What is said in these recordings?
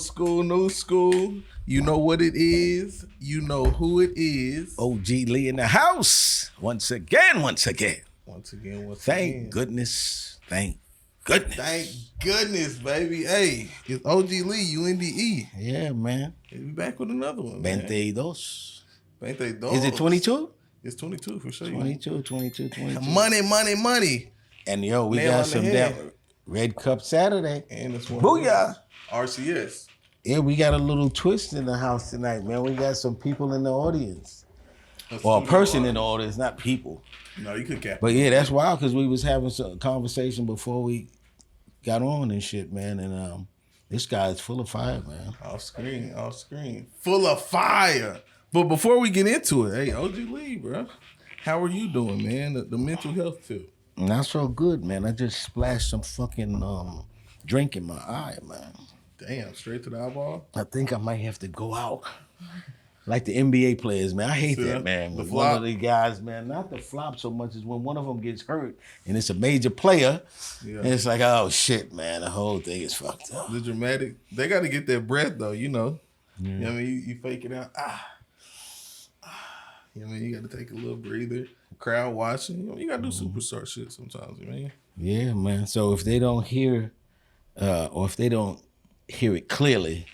school, new school. You know what it is. You know who it is. OG Lee in the house. Once again. Thank goodness. Thank goodness, baby. Hey, it's OG Lee, UNDE. Yeah, man. We back with another one, 22. 22. Is it 22? It's 22 for sure. 22. Money. And yo, we Nail got on some the head. that Red Cup Saturday. And it's one Booyah. RCS. Yeah, we got a little twist in the house tonight, man. We got some people in the audience. Or a person in the audience, not people. No, you could cap. But yeah, that's wild because we was having some conversation before we got on and shit, man. And this guy is full of fire, man. Off screen. Full of fire. But before we get into it, hey, OG Lee, bro. How are you doing, man? The mental health tip. Not so good, man. I just splashed some fucking drink in my eye, man. Damn, straight to the eyeball? I think I might have to go out. Like the NBA players, man. I hate that, man. With one of the guys, man, not the flop so much as when one of them gets hurt and it's a major player, and it's like, oh, shit, man, the whole thing is fucked up. The dramatic, they got to get that breath, though, you know. Yeah. You know what I mean? You fake it out. You know what I mean? You got to take a little breather. Crowd watching. You got to do superstar shit sometimes, man. Yeah, man. So if they don't hear, or if they don't hear it clearly,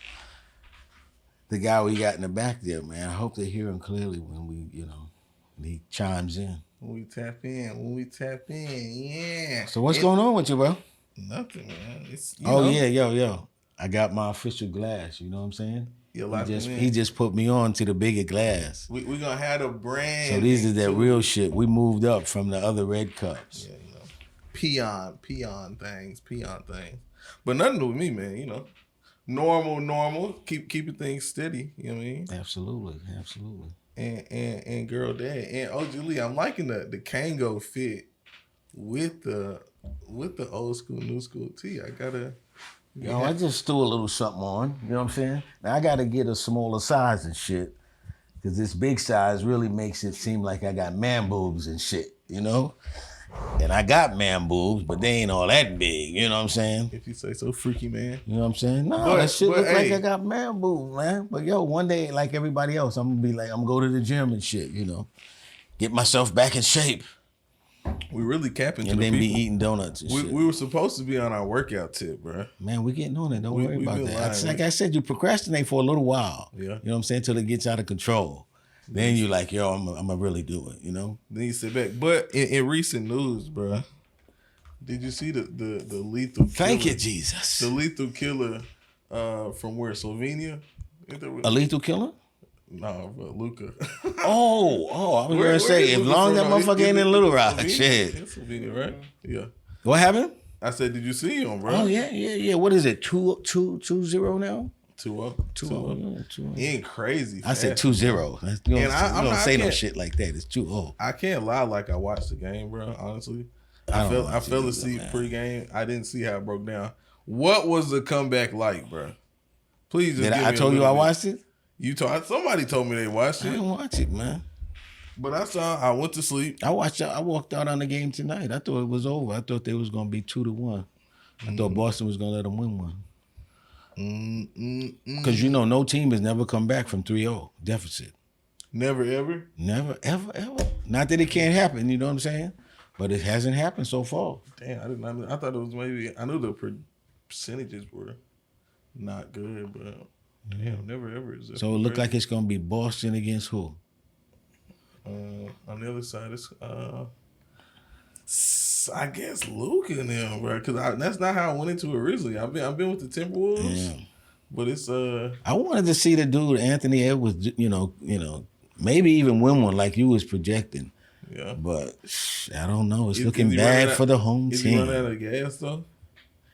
the guy we got in the back there, man, I hope they hear him clearly when when he chimes in. When we tap in, yeah. So what's going on with you, bro? Nothing, man. It's, yeah, yo. I got my official glass, you know what I'm saying? He just put me on to the bigger glass. We're going to have a brand. So these are that real shit. We moved up from the other red cups. Yeah, peon things. But nothing with me, man, you know. Normal. Keeping things steady, you know what I mean? Absolutely. And girl dad. And OG Lee, I'm liking the Kango fit with the old school, new school tee. I just threw a little something on, you know what I'm saying? Now I gotta get a smaller size and shit. Cause this big size really makes it seem like I got man boobs and shit, you know? And I got man boobs, but they ain't all that big, you know what I'm saying? If you say so, freaky man. You know what I'm saying? No, that shit look like I got man boobs, man. But yo, one day, like everybody else, I'm gonna go to the gym and shit, you know? Get myself back in shape. We really capping to and the then people. Be eating donuts and shit. We were supposed to be on our workout tip, bro. Man, we getting on it. Don't worry about that. Lying, like I said, you procrastinate for a little while. Yeah. You know what I'm saying? Till it gets out of control. Then you like, yo, I'm gonna really do it, you know? Then you sit back. But in recent news, bro, did you see the lethal killer? Thank you, Jesus. The lethal killer from where? Slovenia? A lethal killer? No, Luka. Oh, I was going to say, as long as that motherfucker ain't in Little Rock, shit. It's Slovenia, right? Yeah. What happened? I said, did you see him, bro? Oh, yeah. What is it, 2-0 now? 2-0. 2-0. He ain't crazy. I said 2-0. You don't say no shit like that. It's 2-0. I can't lie like I watched the game, bro, honestly. I fell asleep pre-game. I didn't see how it broke down. What was the comeback like, bro? Please just I told you I watched it? Somebody told me they watched it. I didn't watch it, man. But I went to sleep. I walked out on the game tonight. I thought it was over. I thought they was going to be 2-1. I thought Boston was going to let them win one. Because, no team has never come back from 3-0 deficit. Never, ever? Never, ever. Not that it can't happen, you know what I'm saying? But it hasn't happened so far. Damn, I thought it was maybe, I knew the percentages were not good, but damn, never, ever. So it looked like it's going to be Boston against who? On the other side, it's, I guess Luka and them, bro. Because that's not how I went into it originally. I've been with the Timberwolves, but it's I wanted to see the dude Anthony Edwards, maybe even win one like you was projecting. Yeah, but I don't know. It's looking bad for the home team. Is he running out of gas though?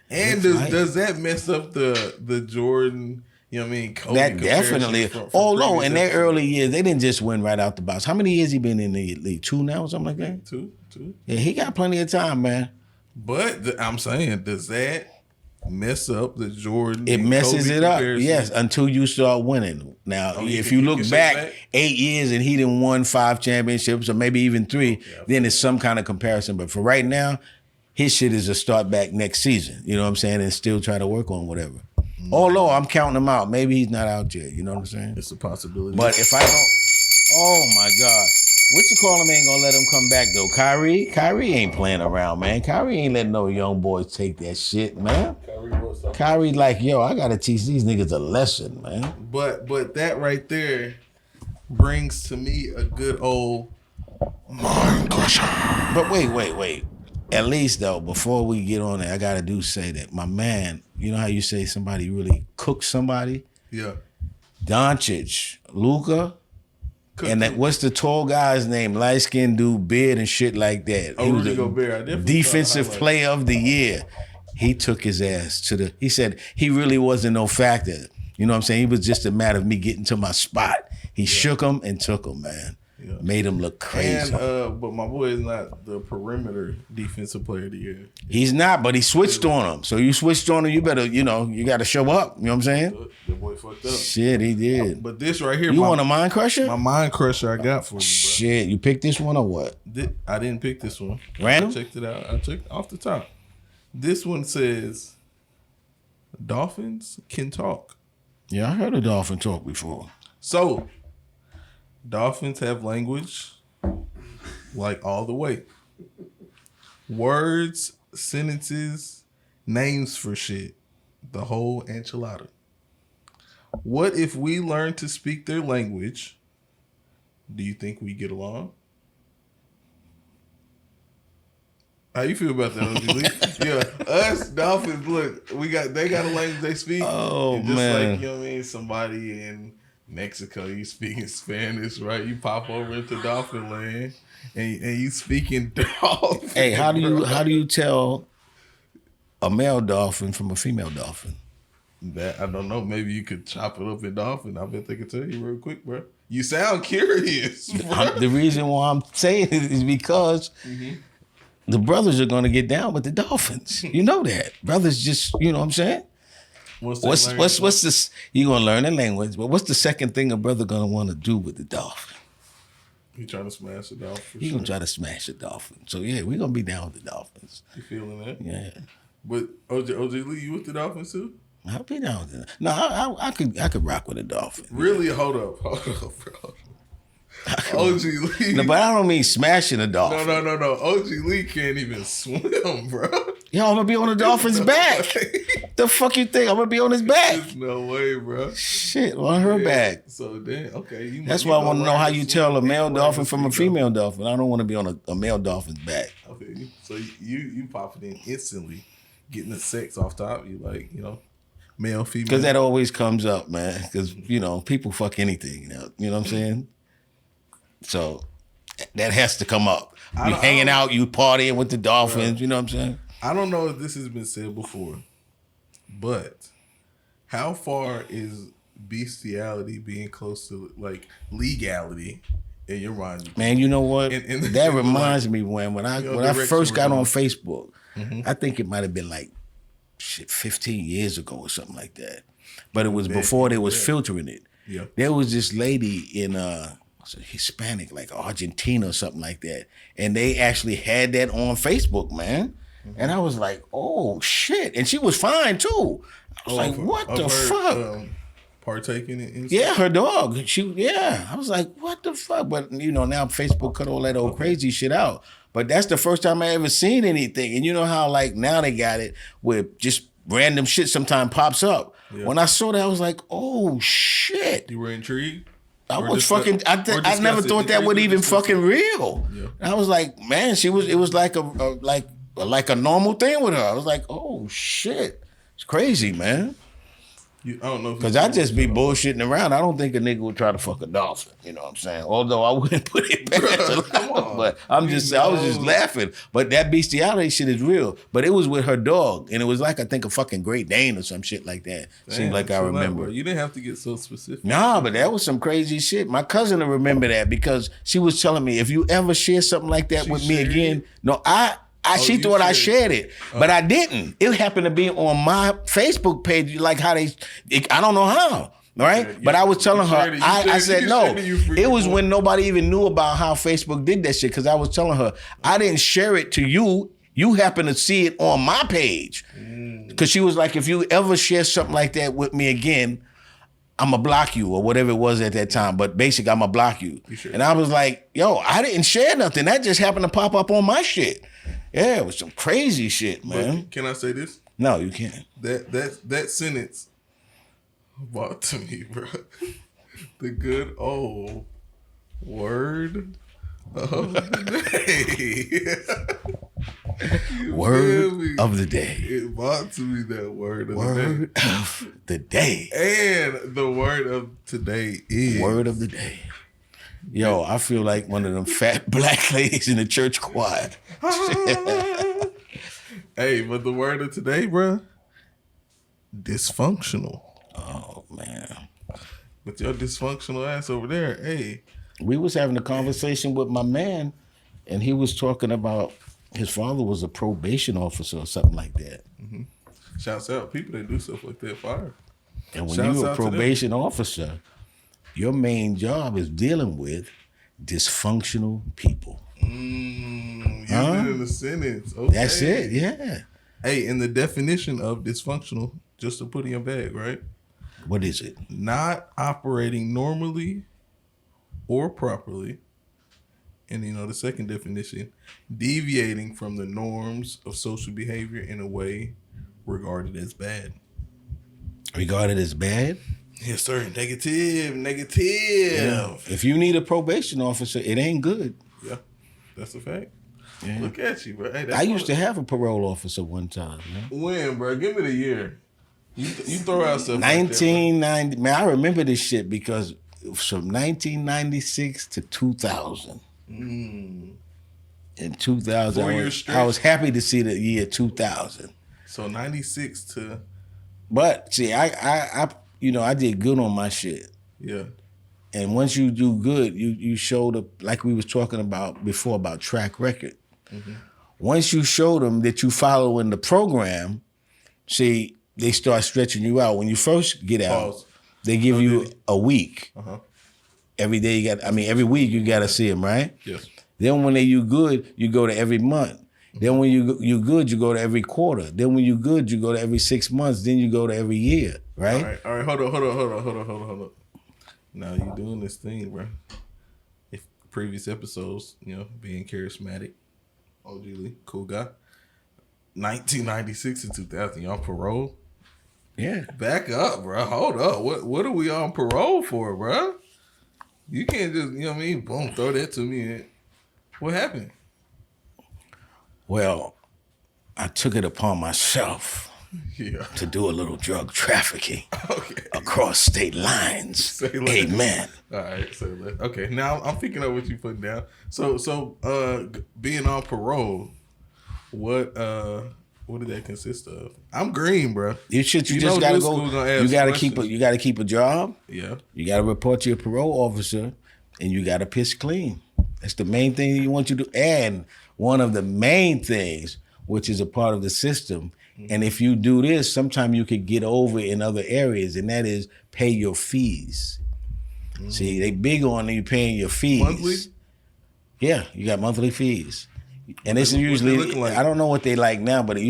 And does that mess up the Jordan? You know what I mean? Kobe that definitely. Although in their early years, they didn't just win right out the box. How many years he been in the league? 2 now, or something like that? Two. Yeah, he got plenty of time, man. But I'm saying, does that mess up the Jordan? It messes Kobe it up, comparison? yes, until you start winning. Now, if you look back 8 years and he didn't won 5 championships or maybe even 3, then it's some kind of comparison. But for right now, his shit is to start back next season. You know what I'm saying? And still try to work on whatever. Although I'm counting him out. Maybe he's not out yet. You know what I'm saying? It's a possibility. But if I don't, oh my God. What you call him ain't gonna let him come back though? Kyrie ain't playing around, man. Kyrie ain't letting no young boys take that shit, man. Kyrie like, yo, I gotta teach these niggas a lesson, man. But that right there brings to me a good old mind crusher. But wait. At least though, before we get on there, I gotta say that my man, you know how you say somebody really cooked somebody? Yeah. Doncic, Luka, and that what's the tall guy's name? Light skinned dude, beard and shit like that. Oh, he was Rudy the Gobert. defensive player of the year. He took his ass to he said he really wasn't no factor. You know what I'm saying? He was just a matter of me getting to my spot. He shook him and took him, man. Yeah. Made him look crazy. And, but my boy is not the perimeter defensive player of the year. He's not, but he switched on him. So you switched on him, you better, you got to show up. You know what I'm saying? The boy fucked up. Shit, he did. But this right here. You want a mind crusher? My mind crusher I got for you, bro. Shit, you picked this one or what? I didn't pick this one. Random? I checked it out. I checked off the top. This one says, dolphins can talk. Yeah, I heard a dolphin talk before. So, dolphins have language like all the way. Words, sentences, names for shit. The whole enchilada. What if we learn to speak their language? Do you think we get along? How you feel about that, OG? Yeah, us dolphins. Look, they got a language they speak. Oh, just man, like, you know what I mean. Somebody in Mexico, you speaking Spanish, right? You pop over into dolphin land, and you speaking dolphin. Hey, how do you tell a male dolphin from a female dolphin? That I don't know. Maybe you could chop it up in dolphin. I bet they could tell you real quick, bro. You sound curious, bro. The reason why I'm saying it is because. Mm-hmm. The brothers are going to get down with the dolphins. You know that. Brothers just, you know what I'm saying? What's this? You're going to learn the language, but what's the second thing a brother going to want to do with the dolphin? He trying to smash the dolphin. He going to try to smash the dolphin. So, yeah, we're going to be down with the dolphins. You feeling that? Yeah. But OG Lee, you with the dolphins too? I'll be down with it. No, I could rock with a dolphin. Really? Hold up, bro. OG Lee. No, but I don't mean smashing a dolphin. No. OG Lee can't even swim, bro. Yo, I'm gonna be on the dolphin's back. The fuck you think? I'm gonna be on his back? There's no way, bro. Shit, on her back. So then, okay. That's why I want to know how you tell a male dolphin from a female dolphin. I don't want to be on a male dolphin's back. Okay, so you pop it in instantly, getting the sex off top. You like, male, female. Because that always comes up, man. Because people fuck anything. You know what I'm saying? So that has to come up. You hanging out, you partying with the dolphins, bro. You know what I'm saying? I don't know if this has been said before, but how far is bestiality being close to like legality in your mind? Man, you know what? That reminds me when I first got on Facebook, I think it might have been like 15 years ago or something like that. But it was before they was filtering it. Yeah. There was this lady in Hispanic, like Argentina or something like that. And they actually had that on Facebook, man. Mm-hmm. And I was like, oh, shit. And she was fine, too. I was like, what the fuck? Partaking in Yeah, her dog. I was like, what the fuck? But, now Facebook cut all that old crazy shit out. But that's the first time I ever seen anything. And you know how, like, now they got it where just random shit sometimes pops up. Yeah. When I saw that, I was like, oh, shit. You were intrigued? I never thought that would even fucking real. Yeah. I was like, man, it was like a normal thing with her. I was like, oh shit, it's crazy, man. I don't know. Because I just be bullshitting around. I don't think a nigga would try to fuck a dolphin. You know what I'm saying? Although I wouldn't put it past. But I was just laughing. But that bestiality shit is real. But it was with her dog, and it was like I think a fucking Great Dane or some shit like that. Seems like I remember. You didn't have to get so specific. Nah, but that was some crazy shit. My cousin will remember that because she was telling me if you ever share something like that with me again. No, she thought I shared it, but I didn't. It happened to be on my Facebook page, like how I don't know how, right? But I was telling her, I said no. It was when nobody even knew about how Facebook did that shit, because I was telling her, I didn't share it to you. You happen to see it on my page. Because she was like, if you ever share something like that with me again, I'm going to block you or whatever it was at that time. But basically, I'm going to block you. Sure? And I was like, yo, I didn't share nothing. That just happened to pop up on my shit. Yeah, it was some crazy shit, man. But can I say this? No, you can't. That sentence brought to me, bro. The good old word of the day. Word of the day. It brought to me that word of Word the day. of the day. And the word of today is... Word of the day. Yo, I feel like one of them fat black ladies in the church choir. Hey, but the word of today, bro, dysfunctional. Oh, man. With your dysfunctional ass over there, hey. We was having a conversation with my man, and he was talking about his father was a probation officer or something like that. Mm-hmm. Shouts out people that do stuff like that, fire. And when you're a probation officer, your main job is dealing with dysfunctional people. Use it in a sentence. Okay. That's it, yeah. Hey, in the definition of dysfunctional, just to put in your bag, right? What is it? Not operating normally or properly. And the second definition, deviating from the norms of social behavior in a way regarded as bad. Regarded as bad? Yes, sir. Negative. Yeah. If you need a probation officer, it ain't good. Yeah, that's a fact. Yeah. Look at you, bro. Hey, I used to have a parole officer one time. Man. When, bro? Give me the year. You throw out stuff. 1990. Like that, man, I remember this shit because it was from 1996 to 2000. In 2000, I was happy to see the year 2000. So 96 to. But see, I did good on my shit. Yeah. And once you do good, you showed up, like we was talking about before about track record. Mm-hmm. Once you show them that you follow in the program, see, they start stretching you out. When you first get out, they give you a week. Uh-huh. Every day every week you got to see them, right? Yes. Then when you good, you go to every month. Mm-hmm. Then when you good, you go to every quarter. Then when you good, you go to every 6 months. Then you go to every year, right? All right. Hold on. Now you doing this thing, bro. If previous episodes, being charismatic, OG Lee, cool guy. 1996 and 2000, you on parole? Yeah. Back up, bro. Hold up. What are we on parole for, bro? You can't just, boom, throw that to me. What happened? Well, I took it upon myself to do a little drug trafficking across state lines. Amen. All right. So okay. Now I'm picking up what you putting down. So being on parole, what did that consist of? I'm green, bro. You just gotta go. You gotta keep a job. Yeah. You gotta report to your parole officer, and you gotta piss clean. That's the main thing you want you to do. And one of the main things, which is a part of the system, and if you do this, sometimes you could get over in other areas, and that is pay your fees. See, they big on you paying your fees. Monthly? Yeah, you got monthly fees. And it's usually, like? I don't know what they like now, but I think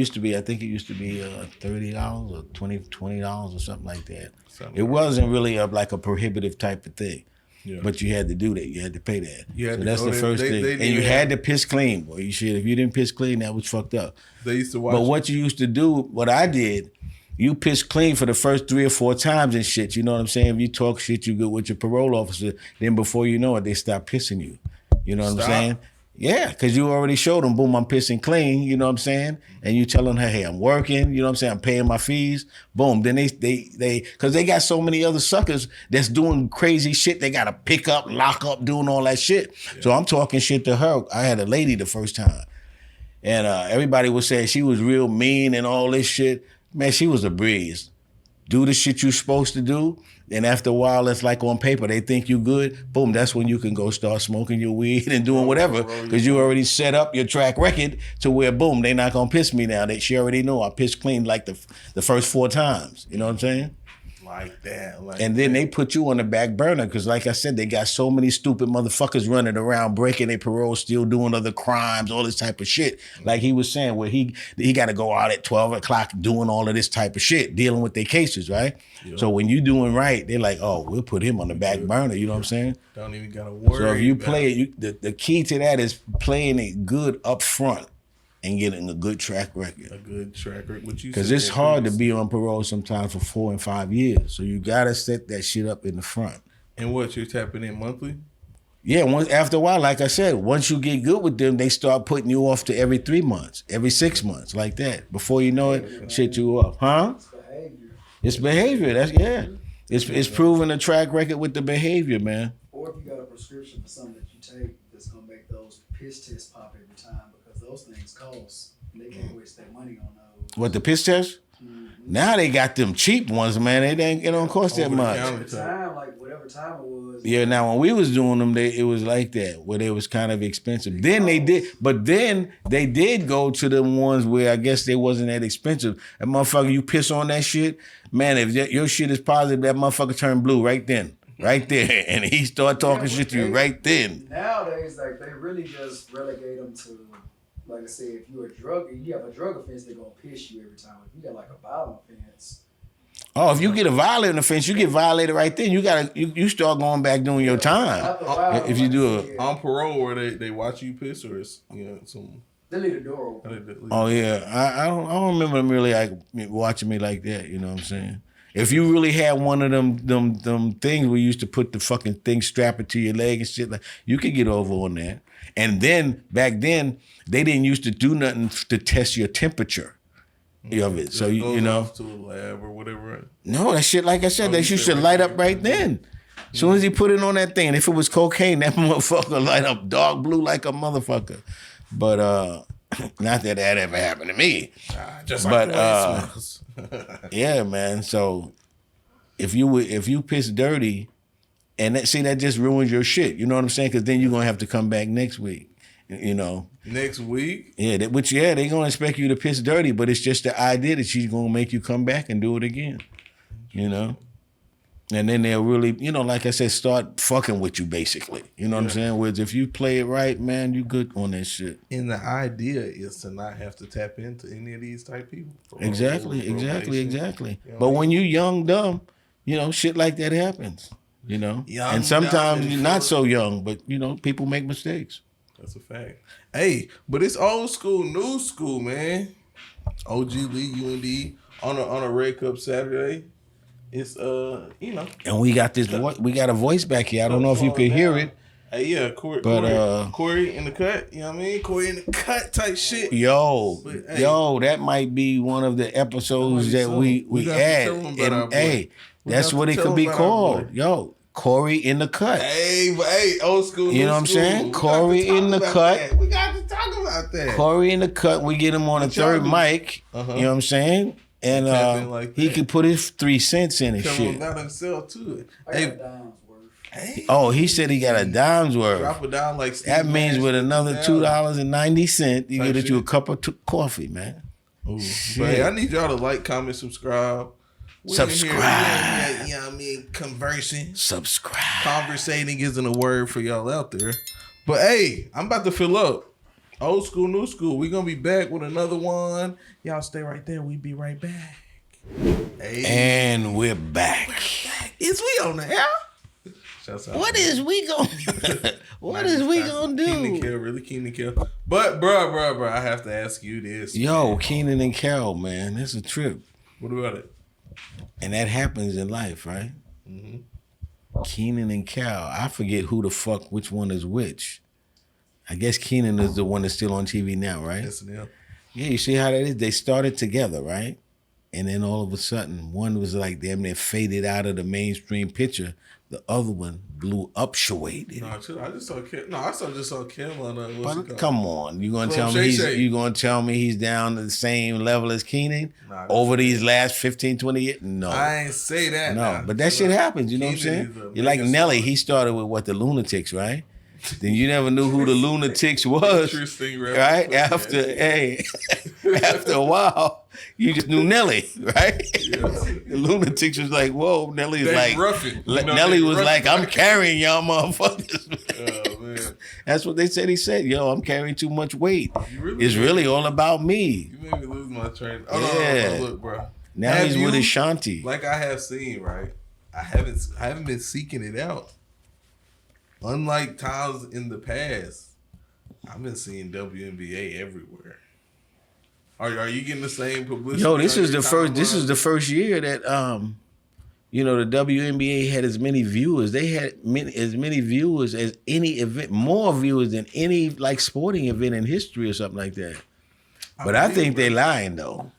it used to be $30 or $20 or something like that. It wasn't really like a prohibitive type of thing. Yeah. But you had to do that. You had to pay that. So that's the first thing. And you had to piss clean. Boy, if you didn't piss clean, that was fucked up. They used to watch. But what you used to do, what I did, you piss clean for the first 3 or 4 times and shit. You know what I'm saying? If you talk shit, you good with your parole officer. Then before you know it, they stop pissing you. You know what I'm saying? Yeah, because you already showed them, boom, I'm pissing clean, you know what I'm saying? And you telling her, hey, I'm working, you know what I'm saying? I'm paying my fees. Boom. Then they because they got so many other suckers that's doing crazy shit. They got to pick up, lock up, doing all that shit. Yeah. So I'm talking shit to her. I had a lady the first time. And everybody was saying she was real mean and all this shit. Man, she was a breeze. Do the shit you're supposed to do. And after a while, it's like on paper, they think you good. Boom, that's when you can go start smoking your weed and doing whatever. Because you already set up your track record to where, boom, they not going to piss me now. She already know I pissed clean like the first 4 times. You know what I'm saying? Like that. And then they put you on the back burner because, like I said, they got so many stupid motherfuckers running around, breaking their parole, still doing other crimes, all this type of shit. Like he was saying, where he got to go out at 12 o'clock doing all of this type of shit, dealing with their cases, right? Yep. So when you doing right, they're like, oh, we'll put him on the back burner. You know what I'm saying? Don't even got to worry. So if you play it, the key to that is playing it good up front. And getting a good track record. A good track record. Because it's hard to be on parole sometimes for 4 and 5 years. So you gotta set that shit up in the front. And what, you're tapping in monthly? Yeah, after a while, like I said, once you get good with them, they start putting you off to every 3 months, every 6 months, like that. Before you know it, shit you up. Huh? It's behavior. It's proving a track record with the behavior, man. Or if you got a prescription for something that you take that's gonna make those piss tests pop every time. Those things cost. And they can't waste their money on those. What, the piss test? Mm-hmm. Now they got them cheap ones, man. It don't cost that much. Time, like whatever time it was. Yeah, now when we was doing them, it was like that, where they was kind of expensive. Then they did go to the ones where I guess they wasn't that expensive. That motherfucker, you piss on that shit, man, if your shit is positive, that motherfucker turn blue right then. Right there. And he start talking shit to you right then. Nowadays, like they really just relegate them to, like I said, if you have a drug offense, they're gonna piss you every time. If you got like a violent offense. Oh, if you get a violent offense, you get violated right then. You start going back doing your time. If you do it on parole, where they watch you piss, or it's some. They leave the door open. Oh yeah, I don't remember them really like watching me like that. You know what I'm saying? If you really had one of them things where you used to put the fucking thing, strap it to your leg and shit, like you could get over on that. And then back then they didn't used to do nothing to test your temperature of it. So you know, off to a lab or whatever. No, that shit, like I said, that shit should light up right then. As soon as he put it on that thing, and if it was cocaine, that motherfucker light up dark blue like a motherfucker. But not that ever happened to me. Just like the way it smells. Yeah, man. So if you piss dirty, and that just ruins your shit. You know what I'm saying? Because then you're gonna have to come back next week. You know. Next week? Yeah, they're gonna expect you to piss dirty, but it's just the idea that she's gonna make you come back and do it again. You know? And then they'll really, like I said, start fucking with you basically. You know what I'm saying? Whereas if you play it right, man, you good on that shit. And the idea is to not have to tap into any of these type people. Exactly. But when you young, dumb, shit like that happens. And sometimes you're not so young, but people make mistakes. That's a fact. Hey, but it's old school, new school, man. OG Lee, UND on a Red Cup Saturday. It's and we got we got a voice back here. I don't know if you could hear it. Hey, yeah, Corey in the cut, you know what I mean? Corey in the cut type shit. Yo, that might be one of the episodes that we add. And hey, that's what it could be called. Yo, Corey in the cut. Hey, old school. You know what I'm saying? Corey in the cut. We got to talk about that. Corey in the cut. We get him on a third mic. You know what I'm saying? And he could put his 3 cents in his shit. Come on himself to it. He said he got a dime's worth. Drop a dime like Steve that means with another $2.90, you get you a cup of coffee, man. Ooh. But hey, I need y'all to like, comment, subscribe. Subscribe. You know what I mean? Conversing. Subscribe. Conversating isn't a word for y'all out there. But hey, I'm about to fill up. Old school, new school. We're going to be back with another one. Y'all stay right there. We be right back. Hey. And we're back. Is we on the air? What is we going to do? Kenan Kel, really Kenan Kel. But, bro, I have to ask you this. Yo, man. Kenan and Kel, man. That's a trip. What about it? And that happens in life, right? Mm-hmm. Kenan and Kel. I forget which one is which. I guess Kenan is the one that's still on TV now, right? Yes, yeah. Yeah, you see how that is? They started together, right? And then all of a sudden, one was like damn near faded out of the mainstream picture. The other one blew up shawade. No, I just saw Kim. No, I just saw Kim on But come on, you gonna tell me he's down to the same level as Kenan over these last 15, 20 years? No, I ain't say that. No, but that shit happens. You know what I'm saying? You're like Nelly. He started with the Lunatics, right? then you never knew who the lunatics was. Interesting, Right? After after a while, you just knew Nelly, right? Yeah. The lunatics was like, whoa, Nelly is They like, Ruffin. You know, Nelly they was Ruffin. like, I'm carrying y'all motherfuckers. Oh man, That's what they said. He said, yo, I'm carrying too much weight. really It's really all about me. you made me lose my train. Oh Yeah. no, look, bro. Now Have he's with you- his shanty. Like I have seen, right? I haven't been seeking it out. Unlike times in the past, I've been seeing WNBA everywhere. Are you getting the same publicity? Yo, this on is your the first. This timeline? is the first year that the WNBA had as many viewers. They had as many viewers as any event, more viewers than any like sporting event in history or something like that. But I think they lying though,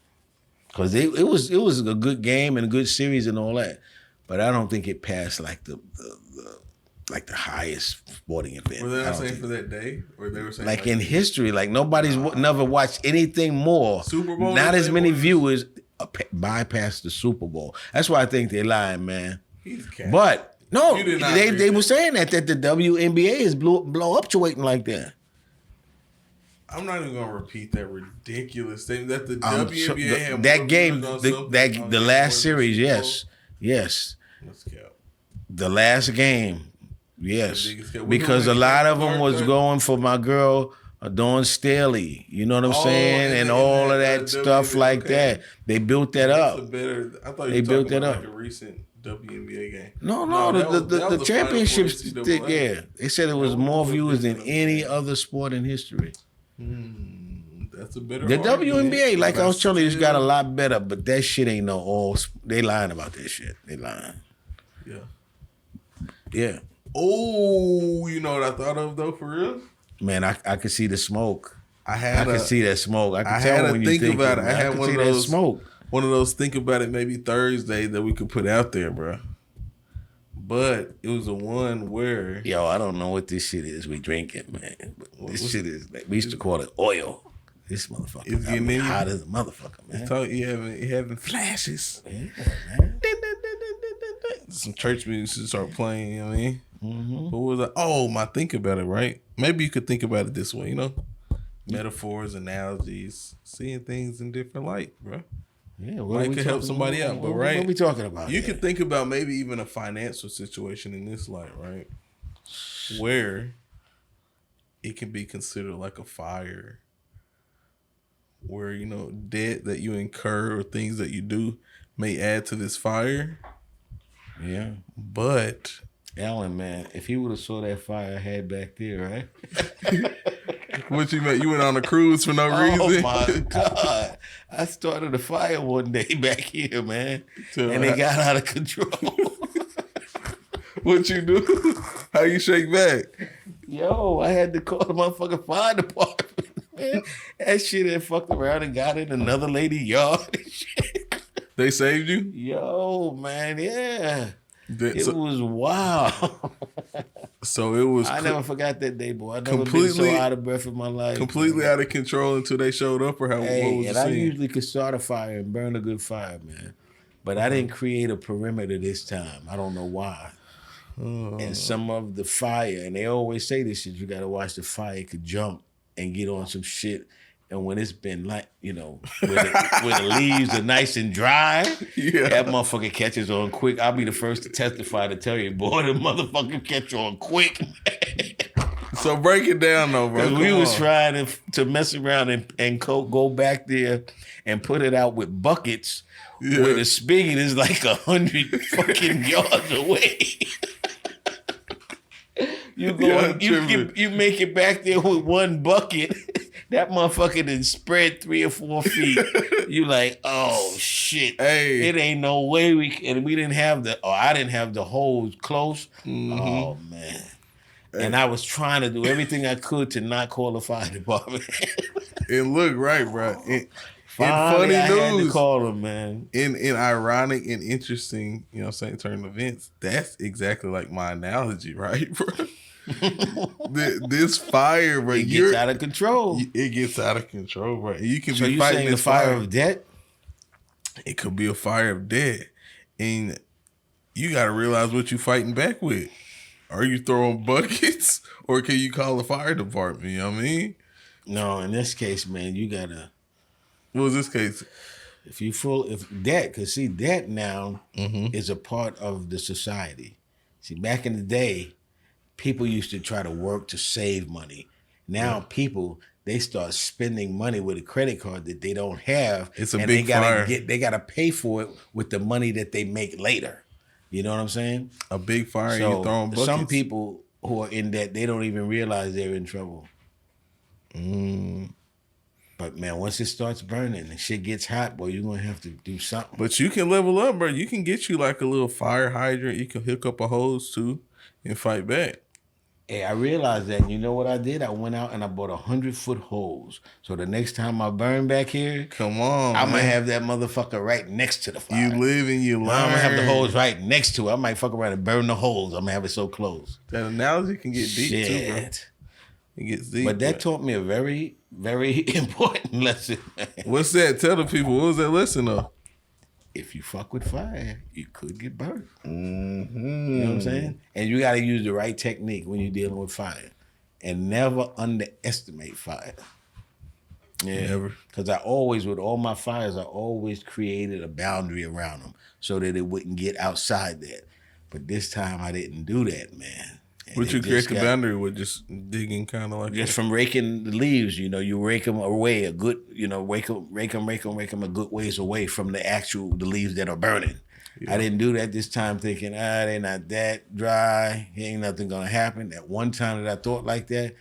because it was a good game and a good series and all that. But I don't think it passed like the highest sporting event. Were they I not don't saying think- for that day, or they were saying like in history, like nobody's never watched anything more. Super Bowl, Not they as many was? viewers bypass the Super Bowl. That's why I think they're lying, man. He's cat. But no, You did not they agree were with saying that the WNBA is blow up to waiting like that. I'm not even gonna repeat that ridiculous statement that the So WNBA had that more game, viewers on the something on the the last Super Bowl. series, yes, Let's count. the last game, yes, The biggest game. because a lot of them was Clark, going for my girl Dawn Staley. You know what I'm Oh, saying, and and then all of that, that stuff WNBA, like okay. that. They built that That's up. a better. I thought you They were built talking that about up. like a recent WNBA game. No, that was the the Final championships. Four NCAA. Yeah, they said it was was more a viewers than different any event. other sport in history. That's a better. The argument. WNBA, like I was telling you, it's got a Still- lot better, but that shit ain't no all. They lying about that shit. They lying. Yeah. Yeah, Oh, you know what I thought of though, for real? man, I could see the smoke. I I had could a, see that smoke. I I could had tell to when you think think about it. I had could one see of that those- smoke. one of those think about it maybe Thursday that we could put out there, bro. But it was a one where Yo, I don't know what this shit is we drinking, man. But this what's- shit is, we used to call it oil. This motherfucker It's got getting me in you? hot as a motherfucker, man. you having flashes. Yeah, man. Some church music start playing, you know what I mean? Mm-hmm. What was I? Oh, my think about it, right? Maybe you could think about it this way, you know? Metaphors, analogies, seeing things in different light, bro. Yeah, Might could help somebody out, but right? What we talking about? You here? could think about maybe even a financial situation in this light, right? Where it can be considered like a fire. Where, you know, debt that you incur or things that you do may add to this fire. Yeah. But Alan, man, if he would have saw that fire I had back there, right? what you meant? You went on a cruise for no reason? Oh my God. I started a fire one day back here, man. And it got out of control. What you do? How you shake back? Yo, I had to call the motherfucking fire department, man. That shit had fucked around and got in another lady's yard and shit. They saved you? Yo, man, yeah. It So, was wild. so it was I never forgot that day, boy. I never been completely- so out of breath in my life. completely out of control until they showed up, or how? Hey, what was and the I scene? usually could start a fire and burn a good fire, man. But I didn't create a perimeter this time. I don't know why. And some of the fire, and they always say this shit, you gotta watch the fire could jump and get on some shit. And when it's been like, you know, where the leaves are nice and dry, Yeah. that motherfucker catches on quick. I'll be the first to testify to tell you, boy, the motherfucker catch on quick. So break it down, though, bro. Because we Come was on. trying to mess around and go back there and put it out with buckets Yeah. where the spigot is like 100 fucking yards away. You go, Yeah, you make it back there with one bucket. That motherfucker done spread 3 or 4 feet. You like, oh shit. Hey. It ain't no way and we didn't have I didn't have the hose close. Mm-hmm. Oh man. And I was trying to do everything I could to not call the fire department. It looked right, bro. In Finally, funny I had to news, call them, man. in ironic and interesting, you know what I'm saying, turn events, that's exactly like my analogy, right, bro? This fire, bro, It gets out of control. it gets out of control, bro. You can So be you fighting saying the this fire of debt? It could be a fire of death, and you got to realize what you fighting back with. Are you throwing buckets or can you call the fire department? You know what I mean? No, in this case, man, you gotta. What was this case? Because see, that now is a part of the society. See, back in the day, people used to try to work to save money. Now people, they start spending money with a credit card that they don't have. It's a and big fire. They gotta pay for it with the money that they make later. You know what I'm saying? A big fire and So you throwing buckets. some people who are in that, they don't even realize they're in trouble. But man, once it starts burning and shit gets hot, boy, you're gonna have to do something. But you can level up, bro. You can get you like a little fire hydrant. You can hook up a hose too and fight back. Hey, I realized that. And you know what I did? I went out and I bought 100-foot hose. So the next time I burn back here, Come on, I'm gonna man. have that motherfucker right next to the fire. You live and you learn. I'm gonna have the hose right next to it. I might fuck around and burn the hose. I'm gonna have it so close. That analogy can get deep too, bro. Shit. It gets deep. But that taught me a very, very important lesson, man. What's that? Tell the people. What was that lesson though? If you fuck with fire, you could get burned. Mm-hmm. You know what I'm saying? And you got to use the right technique when you're dealing with fire. And never underestimate fire. Yeah. Never. Because I always, with all my fires, I always created a boundary around them so that it wouldn't get outside that. But this time I didn't do that, man. And Would you it create just the got- boundary with just digging kind of like Just from raking the leaves, you know, you rake them away a good, you know, rake them a good ways away from the leaves that are burning. Yeah. I didn't do that this time thinking, they're not that dry. Ain't nothing gonna happen. That one time that I thought like that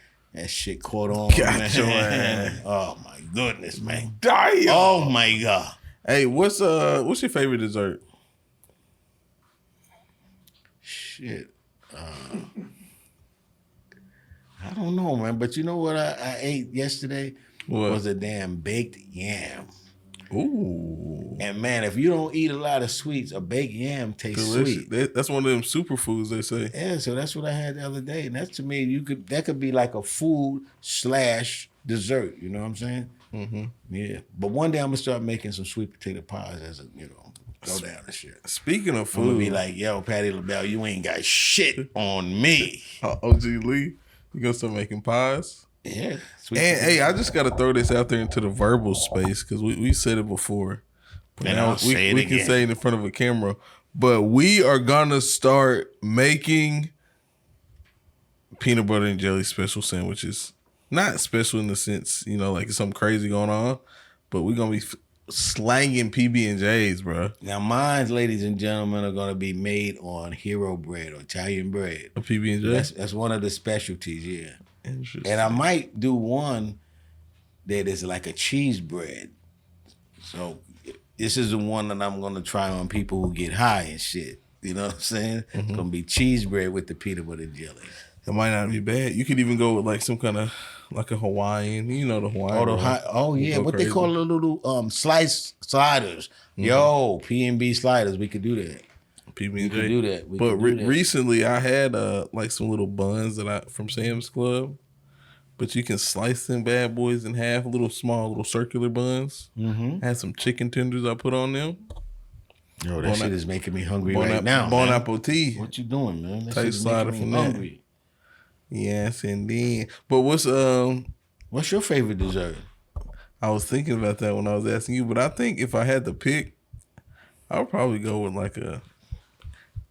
shit caught on. Gotcha, man. Oh my goodness, man. Damn. Oh my God. Hey, what's your favorite dessert? Shit. I don't know, man. But you know what I ate yesterday? What? Was a damn baked yam. Ooh. And man, if you don't eat a lot of sweets, a baked yam tastes Delicious. sweet. That's one of them superfoods they say. Yeah, so that's what I had the other day. And that's to me, that could be like a food / dessert. You know what I'm saying? Mm-hmm. Yeah. But one day I'm gonna start making some sweet potato pies as a, go down and shit. Speaking of food, I'm gonna be like, yo, Patty LaBelle, you ain't got shit on me. OG Lee, you gonna start making pies? Yeah. And hey, I just gotta throw this out there into the verbal space because we said it before. But And now I'll say it we again. can say it in front of a camera. But we are gonna start making peanut butter and jelly special sandwiches. Not special in the sense, like something crazy going on, but we're gonna be slanging PB&Js, bro. Now, mine, ladies and gentlemen, are gonna be made on hero bread or Italian bread. A PB&J? That's one of the specialties, yeah. Interesting. And I might do one that is like a cheese bread. So this is the one that I'm gonna try on people who get high and shit. You know what I'm saying? Mm-hmm. It's gonna be cheese bread with the peanut butter jelly. It might not be bad. You could even go with like some kind of like a Hawaiian. You know the Hawaiian. Yeah, what they call the little slice sliders. Mm-hmm. Yo, P&B sliders. We could do that. PB&J. We could do that. We But could do that. recently, I had like some little buns from Sam's Club. But you can slice them bad boys in half, little circular buns. Mm-hmm. I had some chicken tenders I put on them. Yo, that shit is making me hungry right now. Bon man. appetit. What you doing, man? That Take shit is slider making me from that. hungry. Yes, indeed. But What's your favorite dessert? I was thinking about that when I was asking you, but I think if I had to pick, I would probably go with like a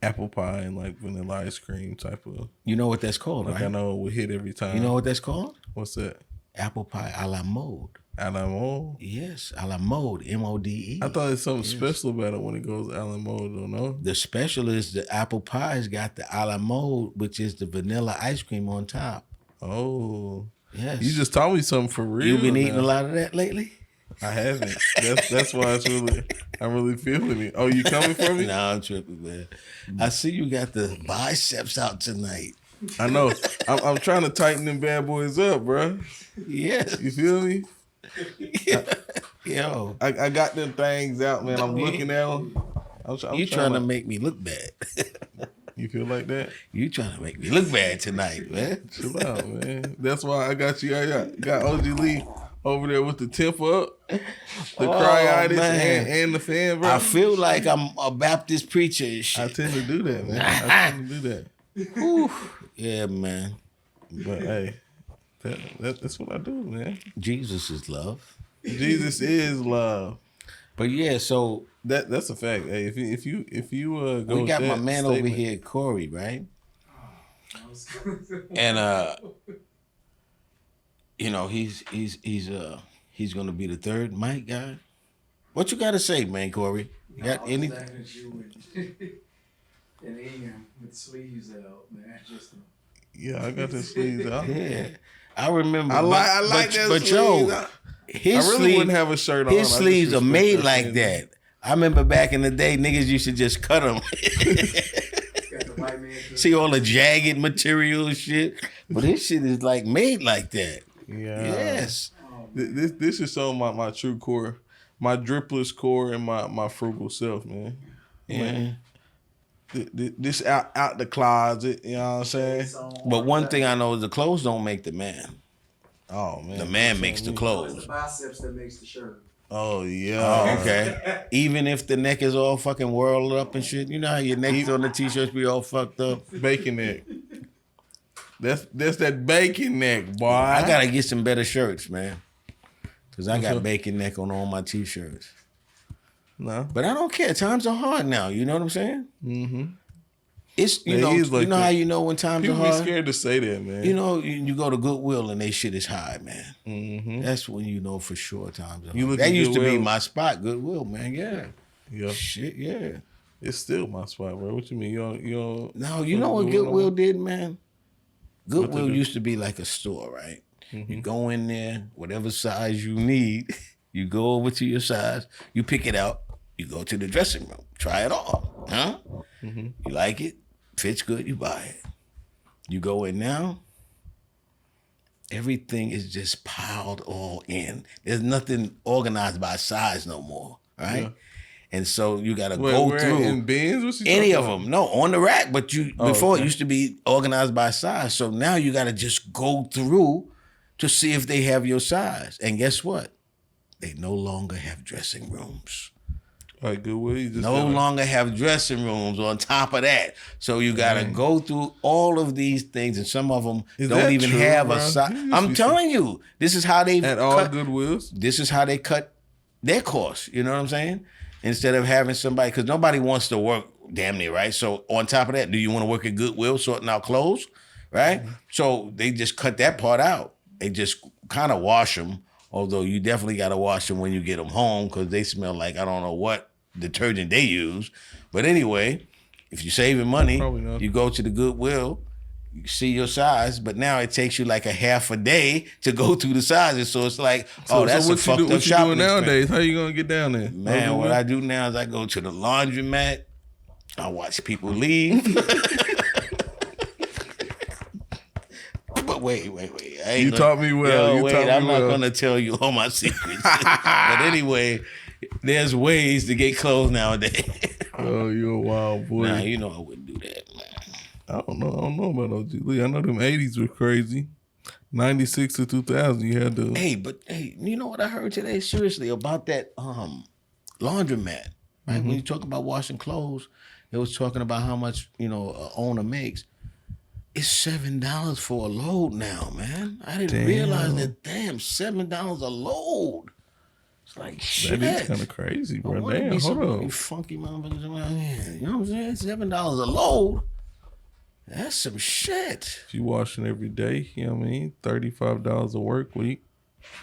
apple pie and like vanilla ice cream type of. You know what that's called, Like right? I know it would hit every time. You know what that's called? What's that? Apple pie a la mode. A la mode? Yes, a la mode. MODE. I thought there's something special about it when it goes a la mode, don't know. The special is the apple pie's got the a la mode, which is the vanilla ice cream on top. Oh. Yes. You just taught me something for real. You been eating now. a lot of that lately? I haven't. That's why I'm really feeling it. Oh, you coming for me? No, I'm tripping, man. I see you got the biceps out tonight. I know. I'm trying to tighten them bad boys up, bro. Yes. You feel me? Yo. I got them things out, man. I'm looking at them. You trying to make me look bad. You feel like that? You trying to make me look bad tonight, man. Chill out, man. That's why I got you. I got OG Lee over there with the temper up, the cryitis, man. and the fan, bro. I feel like I'm a Baptist preacher and I shit. tend to do that, man. I tend to do that. Whew. Yeah, man. But hey, that's what I do, man. Jesus is love. Jesus is love. But yeah, so That's a fact. Hey, if you go we with got my that man statement, over here, Corey, right? And you know, he's gonna be the third mic guy. What you gotta say, man, Corey? You got any? And Ian with sleeves out, man. Just yeah, I got the sleeves out. Yeah, I remember. I like that. But sleeves. yo, I his really sleeve, wouldn't have a shirt on. his I sleeves are disrespect made that like thing. that. I remember back in the day, niggas used to just cut them. got the white man. See all the jagged material and shit, but his shit is like made like that. Yeah. Yes. This is some of my true core, my dripless core, and my frugal self, man. Yeah. Man. This out the closet, you know what I'm saying? But one thing I know is the clothes don't make the man. Oh man, The man makes the It's clothes. the biceps that makes the shirt. Oh yeah. Oh, okay. Even if the neck is all fucking whirled up and shit, you know how your neck's on the t-shirts be all fucked up. Bacon neck. That's that bacon neck, boy. I gotta get some better shirts, man, cause I got bacon neck on all my t-shirts. No. But I don't care. Times are hard now. You know what I'm saying? Mm-hmm. It's It is like how that. you know when times People are be hard. scared to say that, man. You know, you go to Goodwill and they shit is high, man. Mm-hmm. That's when you know for sure times are hard. You look That at used to be Goodwill. my spot, Goodwill, man. Yeah. Yeah. Shit, yeah. It's still my spot, bro. What you mean? You don't No, you know what Goodwill did, man? Goodwill do? used to be like a store, right? Mm-hmm. You go in there, whatever size you need, you go over to your size, you pick it out, you go to the dressing room, try it on, huh? Mm-hmm. You like it, fits good, you buy it. You go in now, everything is just piled all in. There's nothing organized by size no more, right? Yeah. And so you got to Wait, go we're through in bins? What's he any talking of them. No, on the rack. But before okay. it used to be organized by size. So now you got to just go through to see if they have your size. And guess what? They no longer have dressing rooms. All right, Goodwill. You just No longer have dressing rooms on top of that. So you got to go through all of these things, and some of them Is don't that even true, have bro? a size. You just I'm be telling you, this is how they at all Goodwills. This is how they cut their costs. You know what I'm saying? Instead of having somebody, because nobody wants to work damn near, right? So on top of that, do you want to work at Goodwill sorting out clothes, right? Mm-hmm. So they just cut that part out. They just kind of wash them, although you definitely got to wash them when you get them home because they smell like I don't know what detergent they use. But anyway, if you're saving money, Probably not. you go to the Goodwill, you see your size, but now it takes you like a half a day to go through the sizes. So it's like, that's a fucked up what you shopping doing nowadays? experience. How you gonna get down there? Man, what I do now is I go to the laundromat. I watch people leave. But wait. You taught me well. I'm not gonna tell you all my secrets. But anyway, there's ways to get clothes nowadays. Oh, you're a wild boy. Nah, you know I wouldn't do that, man. I don't know about OG Lee. I know them 80s were crazy. 96 to 2000, you had to. Hey, you know what I heard today? Seriously, about that laundromat. Right? When you talk about washing clothes, it was talking about how much, an owner makes. It's $7 for a load now, man. I didn't realize that. Damn, $7 a load. It's like shit. That is kind of crazy, bro. Damn, hold on. Funky motherfuckers around here. You know what I'm saying? $7 a load. That's some shit. If you washing every day, you know what I mean? $35 a work week.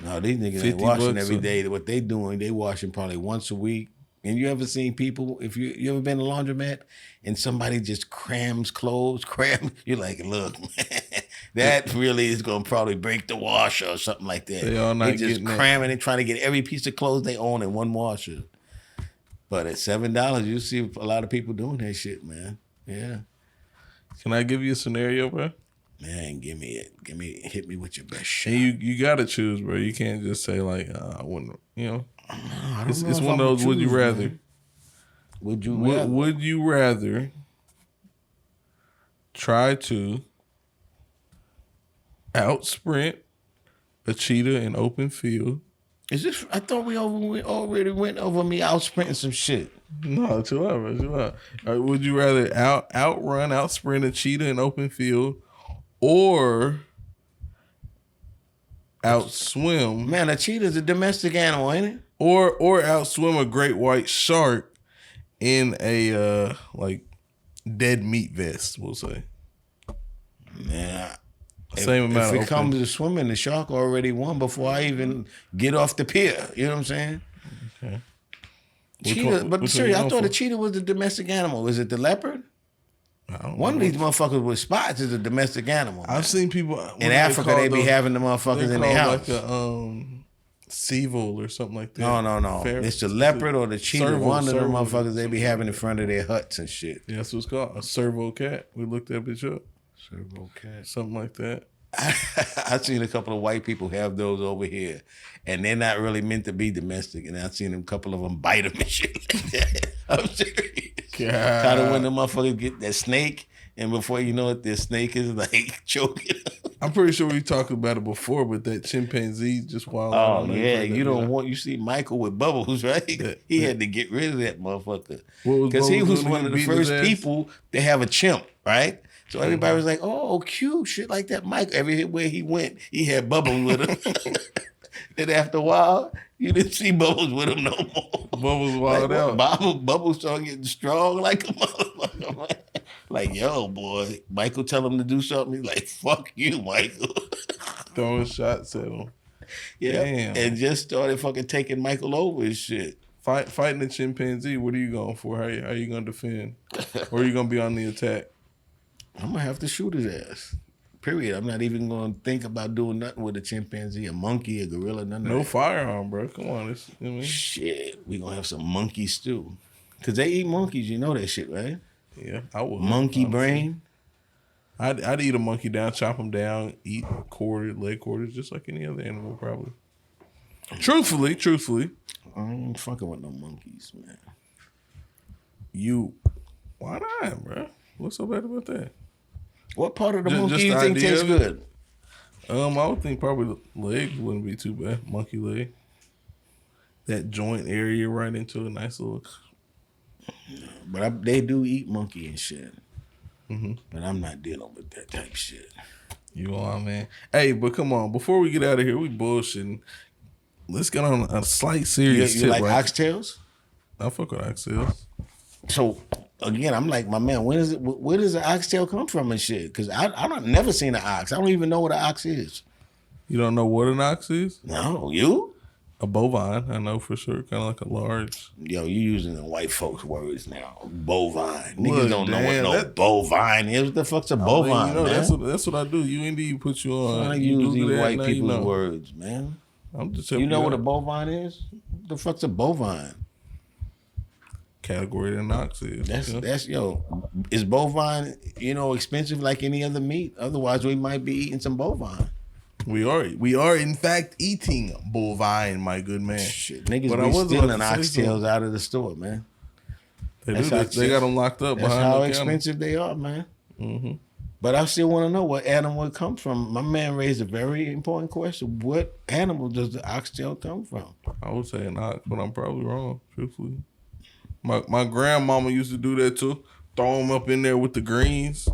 No, these niggas ain't washing every day. What they doing, they washing probably once a week. And you ever seen people, if you ever been to a laundromat and somebody just crams clothes, you're like, look, man, that really is going to probably break the washer or something like that. They all not just getting that. cramming and trying to get every piece of clothes they own in one washer. But at $7, you see a lot of people doing that shit, man. Yeah. Can I give you a scenario, bro? Man, hit me with your best shot. And you gotta choose, bro. You can't just say like, I wouldn't, I don't It's know one if of I'm those gonna would you choose, rather. man. Would you rather? Would you rather try to out sprint a cheetah in open field Is this? I thought we already went over me out sprinting some shit. No, chill out, bro. Chill out. All right, would you rather out sprint a cheetah in open field, or outswim? Man, a cheetah's a domestic animal, ain't it? Or outswim a great white shark in a like dead meat vest, we'll say. Man, Same amount if of it comes to swimming, the shark already won before I even get off the pier. You know what I'm saying? Okay. Cheetah, but seriously, I thought the cheetah was the domestic animal. Is it the leopard? One of these motherfuckers with spots is a domestic animal. I've seen people in Africa. They be having the motherfuckers in their house. Like a Seaval or something like that. No. It's the leopard or the cheetah. One of the motherfuckers they be having in front of their huts and shit. Yeah, that's what it's called. A servo cat. We looked that bitch up. Servo cat. Something like that. I've seen a couple of white people have those over here, and they're not really meant to be domestic. And I've seen a couple of them bite them and shit like that. I'm serious. Kind of when the motherfuckers get that snake, and before you know it, their snake is like choking. I'm pretty sure we talked about it before, but that chimpanzee just wild. Oh yeah, you don't want. You see Michael with Bubbles, right? He had to get rid of that motherfucker because he was one of the first people to have a chimp, right? So everybody was like, "Oh, cute, shit like that." Mike, everywhere he went, he had Bubbles with him. Then after a while, you didn't see Bubbles with him no more. Bubbles wild out. Bubbles started getting strong like a motherfucker. Like, yo, boy, Michael tell him to do something. He's like, "Fuck you, Michael." Throwing shots at him. Yeah, damn. And just started fucking taking Michael over and shit. Fighting a chimpanzee. What are you going for? How are you going to defend? Or are you going to be on the attack? I'm going to have to shoot his ass. Period. I'm not even going to think about doing nothing with a chimpanzee, a monkey, a gorilla, none of that. No firearm, bro. Come on. You know what I mean? Shit. We going to have some monkey stew. Because they eat monkeys. You know that shit, right? Yeah, I would. Monkey brain. I'd eat a monkey down, chop them down, eat leg quarters, just like any other animal, probably. Truthfully. I ain't fucking with no monkeys, man. Why not, bro? What's so bad about that? What part of the monkey you think tastes good? I would think probably the legs wouldn't be too bad. Monkey leg. That joint area right into a nice little... But they do eat monkey and shit. Mm-hmm. But I'm not dealing with that type shit. You are, man. Hey, but come on. Before we get out of here, we bullshitting. Let's get on a slight serious tip. You like right? oxtails? I fuck with oxtails. So, again, I'm like, my man, where does the oxtail come from and shit? Because I've never seen an ox. I don't even know what an ox is. You don't know what an ox is? No, you? A bovine, I know for sure. Kind of like a large. Yo, you using the white folks' words now. Bovine. Look, Niggas don't know what bovine is. What the fuck's a bovine, man? That's what I do. You put you on. I use these white people's words, man. I'm just you know what a bovine is? What the fuck's a bovine? Category that an ox is. That's is bovine, expensive like any other meat? Otherwise, we might be eating some bovine. We are in fact eating bovine, my good man. Shit, niggas be stealing oxtails out of the store, man. They got them locked up. That's how expensive they are, man. Mm-hmm. But I still want to know what animal it comes from. My man raised a very important question. What animal does the oxtail come from? I would say an ox, but I'm probably wrong, truthfully. My grandmama used to do that too. Throw them up in there with the greens.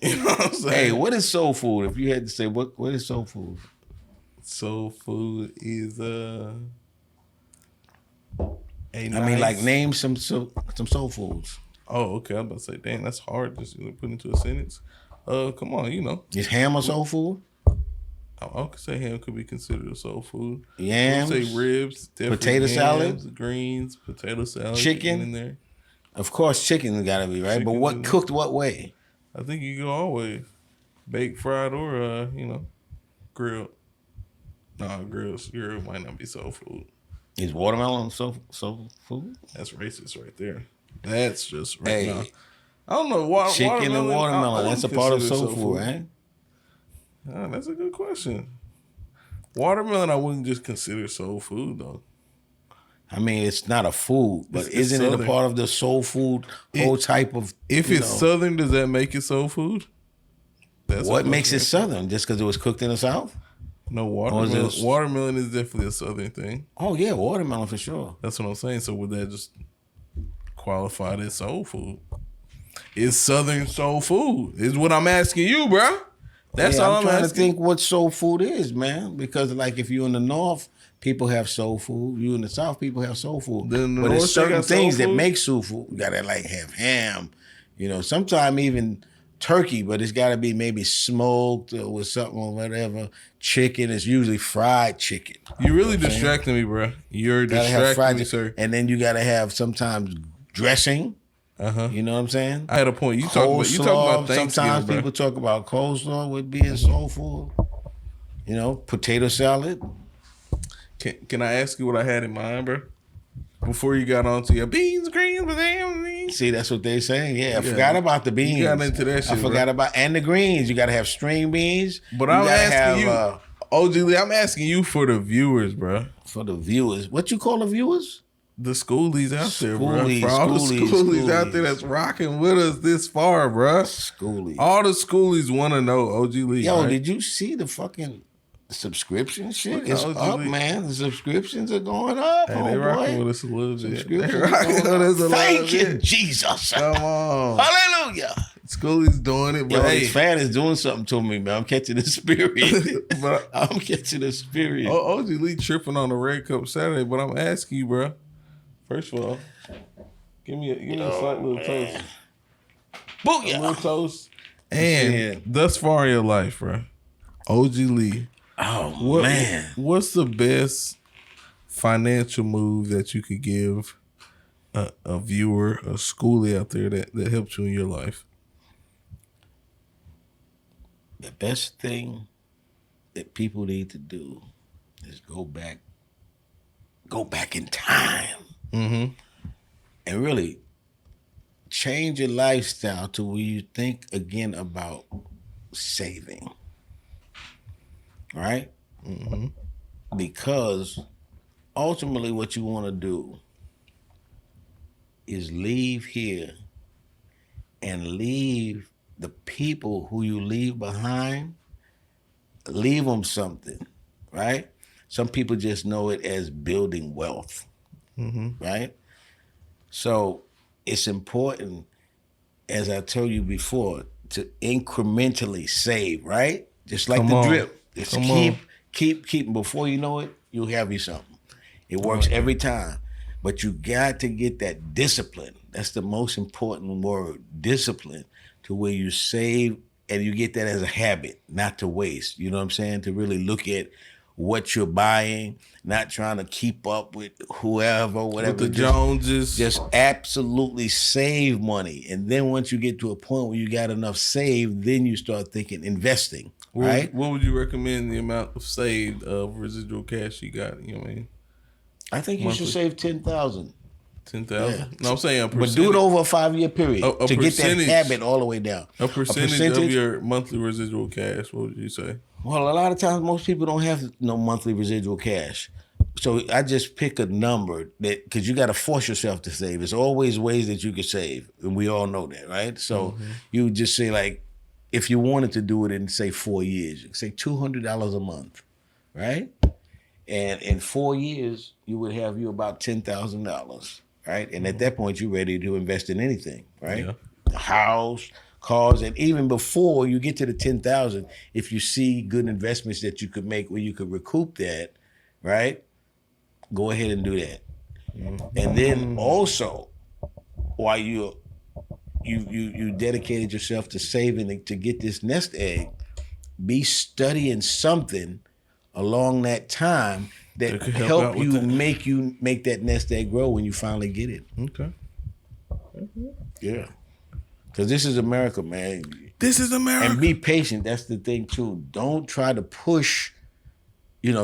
You know what I'm saying? Hey, what is soul food? If you had to say, what is soul food? Soul food is name some soul foods. Oh, okay. I'm about to say, dang, that's hard just put into a sentence. Come on, Is ham a soul food? I could say ham could be considered a soul food. Yams. I would say ribs, potato salad, greens, potato salad, chicken in there. Of course, chicken gotta be right. But what cooked what way? I think you go all ways. Baked, fried, or grilled. No, grilled might not be soul food. Is watermelon soul food? That's racist right there. That's just right hey, now. I don't know. Chicken and watermelon. That's a part of soul food, right? That's a good question. Watermelon, I wouldn't just consider soul food though. I mean, it's not a food, but isn't it a part of the soul food whole type of? If it's southern, does that make it soul food? What makes it southern? Just because it was cooked in the South? No, Or is watermelon. it- Watermelon is definitely a southern thing. Oh yeah, watermelon for sure. That's what I'm saying. So would that just qualify as soul food? It's southern soul food. Is what I'm asking you, bro. That's all I'm trying asking. to think what soul food is, man. Because like if you're in the north, people have soul food. You in the south, people have soul food. Then in the but north, there's they certain got soul things that food? make soul food. You gotta like have ham, sometimes even turkey, but it's gotta be maybe smoked or with something or whatever. Chicken is usually fried chicken. You really distracting me, bro. You're Gotta have distracting fried me, chicken. sir. And then you gotta have sometimes dressing. You know what I'm saying? I had a point. You talking about Thanksgiving, Sometimes bro. people talk about coleslaw with being soul food. Potato salad. Can I ask you what I had in mind, bro? Before you got on to your beans, greens, potatoes. See, that's what they saying. Yeah, I forgot about the beans. You got into that shit, I forgot bro. about and the greens. You got to have string beans. But You I'm gotta asking have, you, OG Lee, I'm asking you for the viewers, bro. for the viewers. What you call the viewers? The schoolies out there, bro. Schoolies, For all the schoolies, schoolies out there schoolies. that's rocking with us this far, bro. Schoolie. All the schoolies want to know OG Lee. Yo, right? did you see the fucking subscription shit? Look It's how up, OG Lee- man. The subscriptions are going up. Hey, they oh rocking boy. with us a little bit. They Subscriptions are rocking going with us a up. little Thank you, bit. Jesus. Come on. Hallelujah. Schoolies doing it, Yo, but this hey. fan is doing something to me, man. I'm catching the spirit. But I'm catching the spirit. OG Lee tripping on the Red Cup Saturday, but I'm asking you, bro. First of all, give me a slight little toast. A little Booyah. toast. And Yeah. thus far in your life, bro, OG Lee, Oh, man. what's the best financial move that you could give a viewer, a schoolie out there that helped you in your life? The best thing that people need to do is go back in time Mm-hmm. and really change your lifestyle to where you think again about saving. Right? Mm-hmm. Because ultimately what you want to do is leave here and leave the people who you leave behind, leave them something, right? Some people just know it as building wealth, right? So it's important, as I told you before, to incrementally save, right? Just like Come the on. drip. Just Come keep. Before you know it, you'll have you something. It works every time. But you got to get that discipline. That's the most important word, discipline, to where you save and you get that as a habit, not to waste. You know what I'm saying? To really look at what you're buying, not trying to keep up with whoever, whatever. With the Joneses. Just absolutely save money. And then once you get to a point where you got enough saved, then you start thinking investing, right? What would you recommend the amount of saved residual cash you got? You know what I mean? I think you Monthly. should save 10,000. 10,000? Yeah. No, I'm saying a But percentage. do it over a 5-year period A to get that percentage. habit all the way down. A percentage of your monthly residual cash. What would you say? Well, a lot of times most people don't have no monthly residual cash. So I just pick a number that, because you got to force yourself to save. There's always ways that you can save. And we all know that, right? So you just say, like, if you wanted to do it in, say, 4 years, you could say $200 a month, right? And in 4 years, you would have you about $10,000, right? And at that point, you're ready to invest in anything, right? Yeah. The house, cars, and even before you get to the 10,000, if you see good investments that you could make where you could recoup that, right? Go ahead and do that. And then also, while you dedicated yourself to saving to get this nest egg, be studying something along that time that could help out help with you that. make that nest egg grow when you finally get it. Okay. Yeah. Because this is America, man. This is America. And be patient. That's the thing, too. Don't try to push,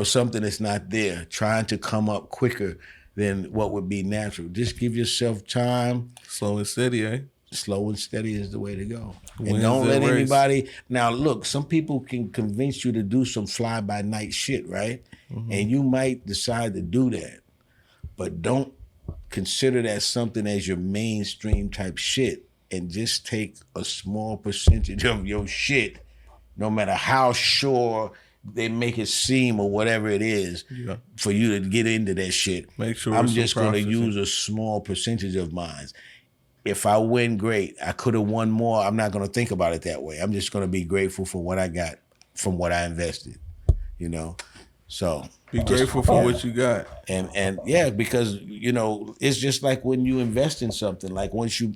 something that's not there, trying to come up quicker than what would be natural. Just give yourself time. Slow and steady, eh? Slow and steady is the way to go. Wins And don't that let race. anybody... Now, look, some people can convince you to do some fly-by-night shit, right? And you might decide to do that. But don't consider that something as your mainstream type shit, and just take a small percentage of your shit, no matter how sure they make it seem or whatever it is for you to get into that shit. Make sure I'm it's just some going to processing. use a small percentage of mine. If I win, great. I could have won more. I'm not going to think about it that way. I'm just going to be grateful for what I got from what I invested, you know? So Be grateful for what you got. and yeah, because you know it's just like when you invest in something. Like once you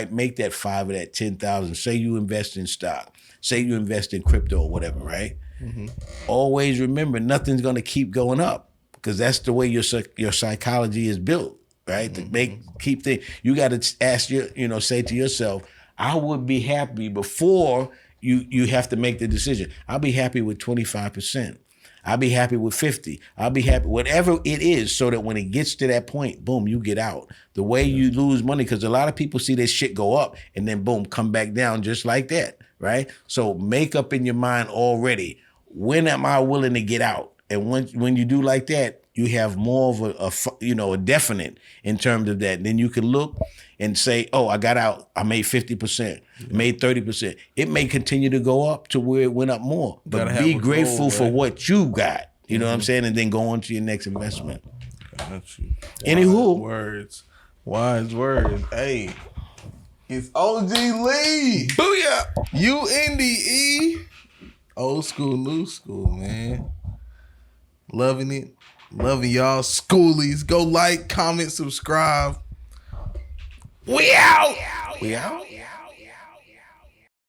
make that 5 or that 10,000. Say you invest in stock. Say you invest in crypto or whatever, right? Mm-hmm. Always remember, nothing's gonna keep going up because that's the way your psychology is built, right? Mm-hmm. To keep things. You got to ask say to yourself, I would be happy before you have to make the decision. I'll be happy with 25%. I'll be happy with 50. I'll be happy, whatever it is, so that when it gets to that point, boom, you get out. The way you lose money, because a lot of people see this shit go up and then boom, come back down just like that, right? So make up in your mind already, when am I willing to get out? And when you do like that, you have more of a definite in terms of that. Then you can look and say, oh, I got out. I made 50%, made 30%. It may continue to go up to where it went up more. But be grateful for what you got. You know what I'm saying? And then go on to your next investment. Got you. Anywho. Wise words. Hey, it's OG Lee. Booyah! UNDE. Old school, new school, man. Loving it. Loving y'all schoolies. Go like, comment, subscribe. We out.